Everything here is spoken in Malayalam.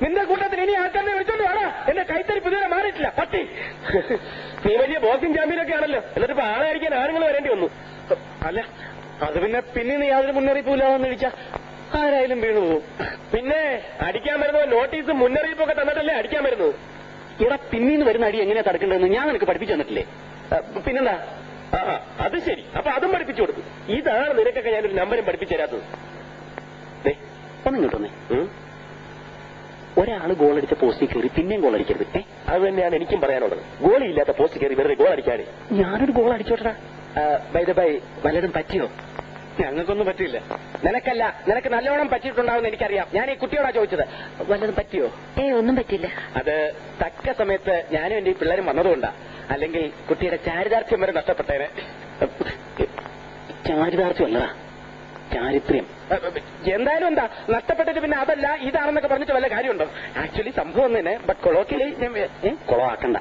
നിന്റെ കൂട്ടത്തിൽ ഇനി ആൾക്കാരെ വിളിച്ചോണ്ട് വേണം. എന്റെ കൈത്തരി പുതിയ മാറിയിട്ടില്ല പട്ടി. നീ വലിയ ബോക്സിംഗ് ചാമ്പ്യനൊക്കെ ആണല്ലോ, എന്നിട്ട് ഇപ്പൊ ആളെ അടിക്കാൻ ആണുങ്ങൾ വരേണ്ടി വന്നു. അല്ല അത് പിന്നെ നീ യാതൊരു മുന്നറിയിപ്പില്ലാതെന്ന് വിളിച്ച ആരായാലും വീണു പോകും. പിന്നെ അടിക്കാൻ വരുന്നത് നോട്ടീസും മുന്നറിയിപ്പൊക്കെ തന്നിട്ടല്ലേ അടിക്കാൻ വരുന്നത്. ഇവിടെ പിന്നീന്ന് വരുന്ന അടി എങ്ങനെയാ തടുക്കേണ്ടതെന്ന് ഞാൻ നിനക്ക് പഠിപ്പിച്ചു തന്നിട്ടില്ലേ? പിന്നെന്താ? അത് ശരി, അപ്പൊ അതും പഠിപ്പിച്ചു കൊടുത്തു. ഇതാണ് നിനക്കൊക്കെ ഞാനൊരു നമ്പരും പഠിപ്പിച്ചു തരാത്തത്. ഒന്നിങ്ങോട്ടൊന്നേ, ഒരാള് ഗോളടിച്ച പോസ്റ്റിൽ കയറി പിന്നെയും ഗോൾ അടിക്കരുത്. അത് തന്നെയാണ് എനിക്കും പറയാനുള്ളത്. ഗോളിയില്ലാത്ത പോസ്റ്റ് കയറി വെറുതെ ഗോൾ അടിക്കാനേ. ഞാനൊരു ഗോൾ അടിച്ചോട്ടാ. ബൈ വല്ലതും പറ്റിയോ? ഞങ്ങൾക്കൊന്നും പറ്റിയില്ല. നിനക്കല്ല, നിനക്ക് നല്ലോണം പറ്റിയിട്ടുണ്ടാവുമെന്ന് എനിക്കറിയാം. ഞാൻ ഈ കുട്ടിയോടാ ചോദിച്ചത്. വല്ലതും പറ്റിയോ? ഒന്നും പറ്റില്ല. അത് തക്ക സമയത്ത് ഞാനും എന്റെ ഈ പിള്ളേരും വന്നതുകൊണ്ടാ. അല്ലെങ്കിൽ കുട്ടിയുടെ ചാരിതാർത്ഥ്യം വരെ നഷ്ടപ്പെട്ടേനെ. ചാരിതാർത്ഥ്യമല്ലടാ, ചാരിത്രം. എന്തായാലും എന്താ നഷ്ടപ്പെട്ടിട്ട് പിന്നെ അതല്ല ഇതാണെന്നൊക്കെ പറഞ്ഞിട്ട് വല്ല കാര്യമുണ്ടോ? ആക്ച്വലി സംഭവം തന്നെ, ബട്ട് കൊളോക്കിയലി കുളമാക്കണ്ട.